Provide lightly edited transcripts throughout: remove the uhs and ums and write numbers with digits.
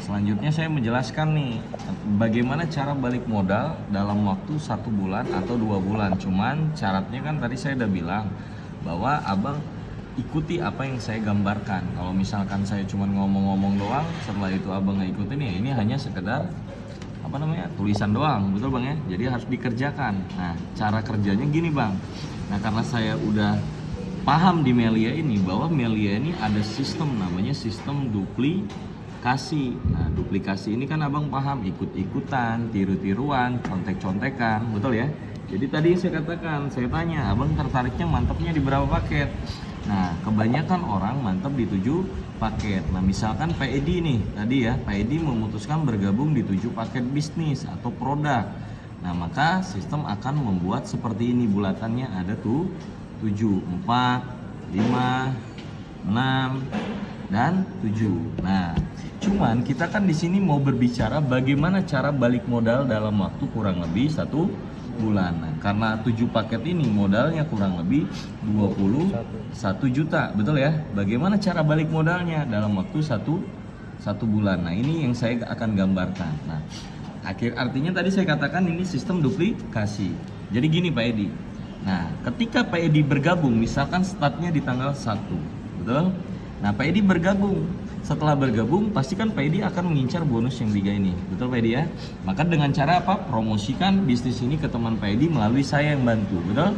Selanjutnya saya menjelaskan nih bagaimana cara balik modal dalam waktu 1 bulan atau 2 bulan. Cuman syaratnya kan tadi saya udah bilang bahwa abang ikuti apa yang saya gambarkan. Kalau misalkan saya cuma ngomong-ngomong doang, setelah itu abang nggak ikutin ya ini hanya sekedar tulisan doang, betul bang ya. Jadi harus dikerjakan. Nah cara kerjanya gini bang. Nah karena saya udah paham di Melia ini bahwa Melia ini ada sistem namanya sistem duplikasi. Nah, duplikasi ini kan abang paham, ikut-ikutan, tiru-tiruan, contek-contekan, betul ya? Jadi tadi saya katakan, saya tanya, abang tertariknya mantapnya di berapa paket? Nah, kebanyakan orang mantap di 7 paket. Nah, misalkan Pak Edi nih, tadi ya, Pak Edi memutuskan bergabung di 7 paket bisnis atau produk. Nah, maka sistem akan membuat seperti ini, bulatannya ada tuh 7, 4, 5, 6, dan 7. Nah, cuman kita kan di sini mau berbicara bagaimana cara balik modal dalam waktu kurang lebih 1 bulan. Nah, karena 7 paket ini modalnya kurang lebih 21 juta, betul ya? Bagaimana cara balik modalnya dalam waktu 1 bulan? Nah, ini yang saya akan gambarkan. Nah, artinya tadi saya katakan ini sistem duplikasi. Jadi gini Pak Edi. Nah, ketika Pak Edi bergabung, misalkan startnya di tanggal 1, betul? Nah, Pak Edi bergabung. Setelah bergabung, pastikan Pak Edi akan mengincar bonus yang 3 ini. Betul Pak Edi ya? Maka dengan cara apa? Promosikan bisnis ini ke teman Pak Edi melalui saya yang bantu. Betul?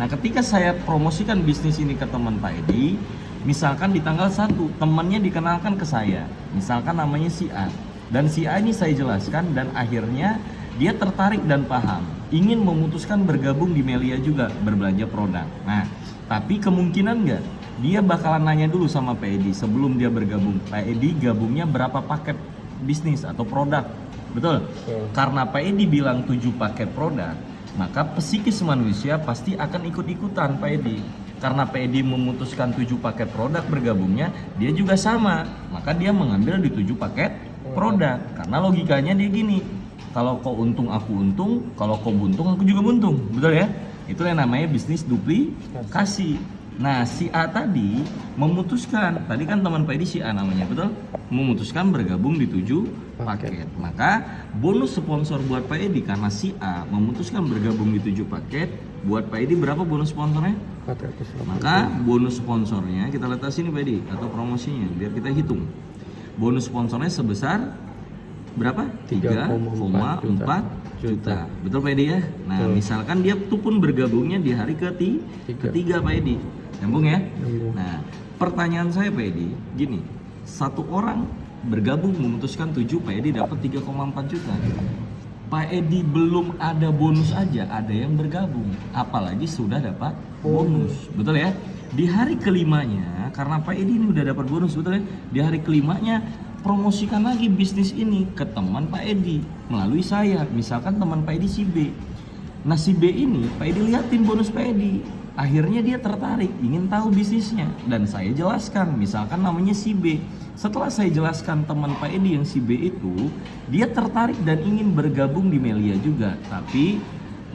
Nah, ketika saya promosikan bisnis ini ke teman Pak Edi, misalkan di tanggal 1, temannya dikenalkan ke saya. Misalkan namanya si A. Dan si A ini saya jelaskan dan akhirnya dia tertarik dan paham. Ingin memutuskan bergabung di Melia juga, berbelanja produk. Nah, tapi kemungkinan nggak? Dia bakalan nanya dulu sama Pak Edi sebelum dia bergabung. Pak Edi gabungnya berapa paket bisnis atau produk? Betul? Karena Pak Edi bilang 7 paket produk, maka psikis manusia pasti akan ikut-ikutan Pak Edi. Karena Pak Edi memutuskan 7 paket produk bergabungnya, dia juga sama. Maka dia mengambil di 7 paket produk. Karena logikanya dia gini, kalau kau untung aku untung, kalau kau buntung aku juga buntung. Betul ya? Itu yang namanya bisnis duplikasi. Nah, si A tadi memutuskan, tadi kan teman Pak Edi si A namanya, betul? Memutuskan bergabung di 7 paket. Maka bonus sponsor buat Pak Edi karena si A memutuskan bergabung di 7 paket, buat Pak Edi berapa bonus sponsornya? 480. Maka bonus sponsornya kita lihat sini Pak Edi atau promosinya biar kita hitung. Bonus sponsornya sebesar berapa? 3,4 juta. Betul Pak Edi ya? Nah, misalkan dia tuh pun bergabungnya di hari ketiga Pak Edi. Nyambung ya? Nah, pertanyaan saya Pak Edi, gini. Satu orang bergabung memutuskan 7, Pak Edi dapat 3,4 juta. Pak Edi belum ada bonus aja, ada yang bergabung. Apalagi sudah dapat bonus. Betul ya? Di hari kelimanya, karena Pak Edi ini udah dapat bonus, betul ya? Di hari kelimanya, promosikan lagi bisnis ini ke teman Pak Edi melalui saya. Misalkan teman Pak Edi si B. Nah si B ini Pak Edi liatin bonus Pak Edi. Akhirnya dia tertarik, ingin tahu bisnisnya. Dan saya jelaskan, misalkan namanya si B. Setelah saya jelaskan teman Pak Edi yang si B itu, dia tertarik dan ingin bergabung di Melia juga. Tapi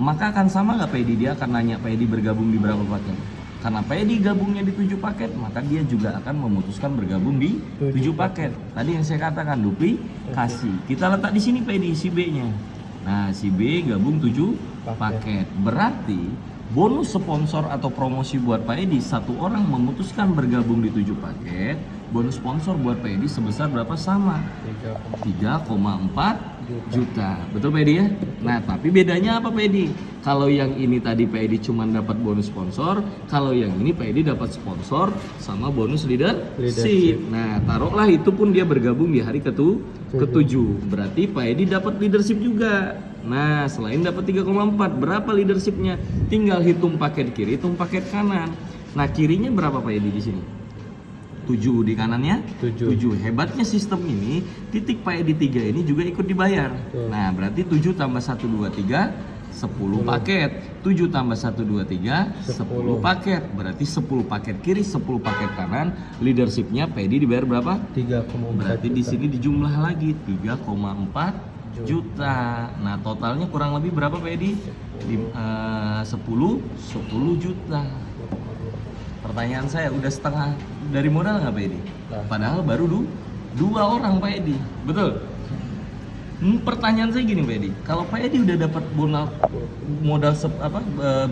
maka akan sama nggak Pak Edi? Dia akan nanya Pak Edi bergabung di berapa paket. Karena Pak Edi gabungnya di 7 paket, maka dia juga akan memutuskan bergabung di 7 paket. Tadi yang saya katakan duplikasi. Kita letak di sini Pak Edi si B-nya. Nah, si B gabung 7 paket. Berarti bonus sponsor atau promosi buat Pak Edi, satu orang memutuskan bergabung di 7 paket, bonus sponsor buat Pak Edi sebesar berapa? Sama 3,4 juta. Betul Pak Edi ya? Nah, tapi bedanya apa Pak Edi? Kalau yang ini tadi Pak Edi cuma dapat bonus sponsor, kalau yang ini Pak Edi dapat sponsor sama bonus leadership. Nah, taruhlah itu pun dia bergabung di hari ke-7. Berarti Pak Edi dapat leadership juga. Nah, selain dapat 3,4, berapa leadershipnya? Tinggal hitung paket kiri, hitung paket kanan. Nah, kirinya berapa Pak Edi di sini? 7, di kanannya 7. Hebatnya sistem ini, titik Pak Edi 3 ini juga ikut dibayar. Nah, berarti 7 tambah 1, 2, 3, 10 paket. 7 tambah 1, 2, 3, 10 paket. Berarti 10 paket kiri, 10 paket kanan. Leadershipnya Pak Edi dibayar berapa? 3,4 Berarti di sini dijumlah lagi 3,4 juta. Nah, totalnya kurang lebih berapa Pak Edi? 10 juta. Pertanyaan saya, udah setengah dari modal nggak Pak Edi? Padahal baru 2 orang Pak Edi, betul? Pertanyaan saya gini Pak Edi, kalau Pak Edi udah dapat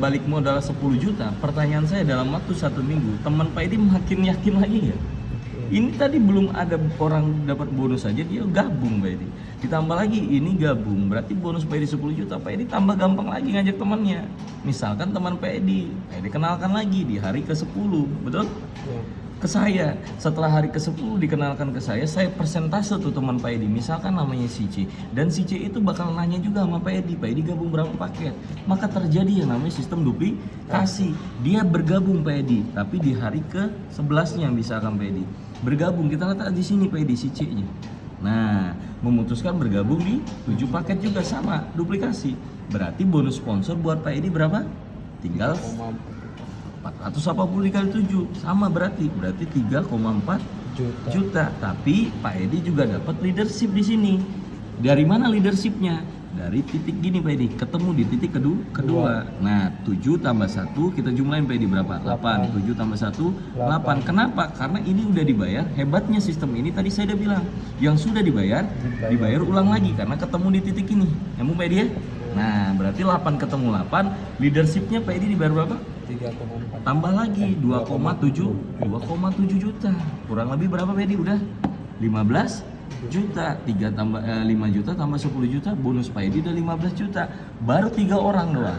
balik modal 10 juta, pertanyaan saya dalam waktu 1 minggu, teman Pak Edi makin yakin lagi ya? Ini tadi belum ada orang dapat bonus saja dia gabung Pak Edi. Ditambah lagi ini gabung, berarti bonus Pak Edi 10 juta. Pak Edi tambah gampang lagi ngajak temannya. Misalkan teman Pak Edi kenalkan lagi di hari ke-10, betul? Ya. Ke saya. Setelah hari ke-10 dikenalkan ke saya persentase tuh teman Pak Edi. Misalkan namanya si C. Dan si C itu bakal nanya juga sama Pak Edi. Pak Edi gabung berapa paket? Maka terjadi yang namanya sistem duplikasi. Dia bergabung Pak Edi, tapi di hari ke-11-nya misalkan Pak Edi bergabung, kita letak di sini Pak Edi si C-nya. Nah, memutuskan bergabung di 7 paket juga sama, duplikasi. Berarti bonus sponsor buat Pak Edi berapa? Tinggal 480 dikali 7 sama berarti 3,4 juta. Tapi Pak Edi juga dapat leadership di sini. Dari mana leadershipnya? Dari titik gini Pak Edi, ketemu di titik kedua. Nah, 7 tambah 1 kita jumlahin Pak Edi berapa? 8. 7 tambah 1 8. Kenapa? Karena ini udah dibayar. Hebatnya sistem ini tadi saya udah bilang, yang sudah dibayar ulang lagi karena ketemu di titik ini. Nyambung Pak Edi ya? Nah, berarti 8 ketemu 8, leadershipnya Pak Edi dibayar berapa? 3,4. Tambah lagi 2,7 juta. Kurang lebih berapa Pak Edi? Udah 15 juta. 5 juta tambah 10 juta, bonus Pak Edi udah 15 juta. Baru 3 orang doang.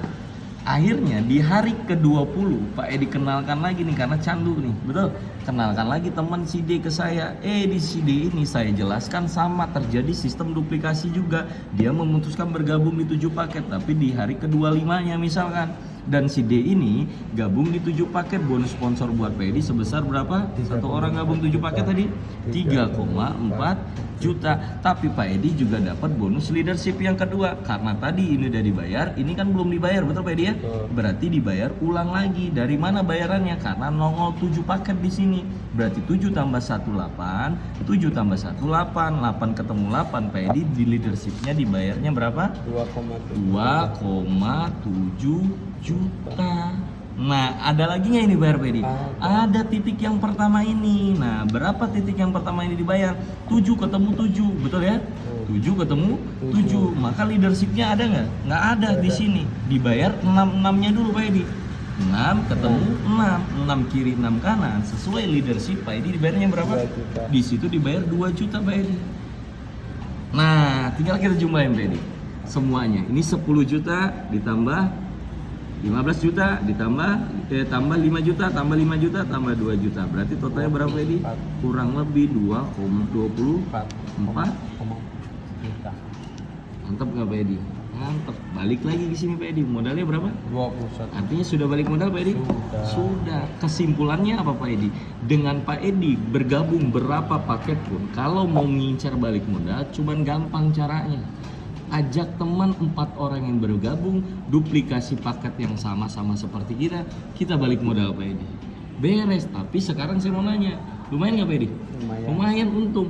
Akhirnya di hari ke-20 Pak Edi kenalkan lagi nih karena candu nih, betul? Kenalkan lagi teman si D ke saya. Di si D ini saya jelaskan sama terjadi sistem duplikasi juga. Dia memutuskan bergabung di 7 paket, tapi di hari ke-25-nya misalkan. Dan si D ini gabung di 7 paket, bonus sponsor buat Pak Edi sebesar berapa? Satu orang gabung 7 paket tadi 3,4 juta. Tapi Pak Edi juga dapat bonus leadership yang kedua. Karena tadi ini udah dibayar, ini kan belum dibayar, betul Pak Edi ya? Berarti dibayar ulang lagi. Dari mana bayarannya? Karena nongol 7 paket di sini. Berarti 7 tambah 1 8, 7 tambah 1 8, 8 ketemu 8. Pak Edi di leadershipnya dibayarnya berapa? 2,7 juta. Nah, ada lagi nggak ini bayar Pak Edi? Ada titik yang pertama ini. Nah, berapa titik yang pertama ini dibayar? 7 ketemu 7, betul ya? 7 ketemu 7. Maka leadershipnya ada nggak? Nggak ada di sini. Dibayar 6-6-nya dulu Pak Edi. 6 ketemu 6 kiri 6 kanan sesuai leadership Pak Edi dibayarnya berapa? Di situ dibayar 2 juta Pak Edi. Nah, tinggal kita jumlahin Pak Edi semuanya. Ini 10 juta ditambah 15 juta ditambah tambah 5 juta tambah 5 juta tambah 2 juta. Berarti totalnya berapa Pak Edi? Kurang lebih 2,24 juta. Mantap nggak Pak Edi? Mantap. Balik lagi di sini Pak Edi. Modalnya berapa? 21. Artinya sudah balik modal Pak Edi? Sudah. Kesimpulannya apa Pak Edi? Dengan Pak Edi bergabung berapa paket pun, kalau mau ngincar balik modal, cuman gampang caranya. Ajak teman 4 orang yang bergabung, duplikasi paket yang sama-sama seperti kita balik modal Pak Edi. Beres. Tapi sekarang saya mau nanya, lumayan nggak Pak Edi? Lumayan untung.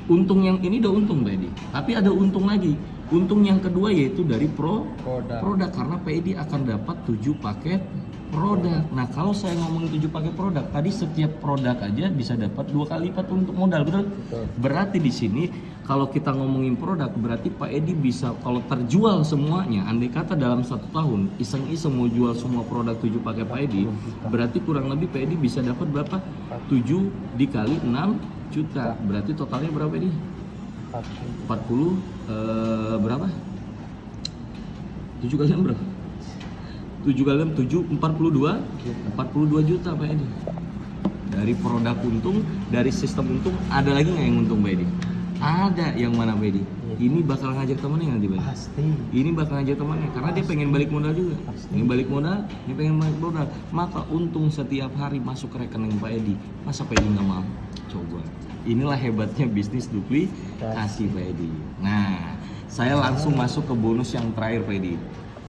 Untung yang ini udah untung Pak Edi. Tapi ada untung lagi. Untung yang kedua yaitu dari produk karena Pak Edi akan dapat 7 paket produk. Nah, kalau saya ngomongin 7 paket produk, tadi setiap produk aja bisa dapat 2 kali lipat untuk modal, betul? Berarti di sini kalau kita ngomongin produk, berarti Pak Edi bisa kalau terjual semuanya, andai kata dalam 1 tahun iseng-iseng mau jual semua produk 7 paket Pak Edi, berarti kurang lebih Pak Edi bisa dapat berapa? 7 dikali 6 juta. Berarti totalnya berapa Edi? 40 berapa? 7 kali 6 berapa? 7 kali 7 42 juta Pak Edi. Dari produk untung, dari sistem untung, ada lagi nggak yang untung Pak Edi? Ada. Yang mana Pak Edi? Ini bakal ngajak temannya nanti Pak. Pasti. Ini bakal ngajak temannya karena dia pengen balik modal juga. Ini balik modal, ini pengen balik modal. Maka untung setiap hari masuk ke rekening Pak Edi. Masa Pak Edi nggak mau? Coba. Inilah hebatnya bisnis duplikasi Pak Edi. Nah, saya langsung masuk ke bonus yang terakhir Pak Edi.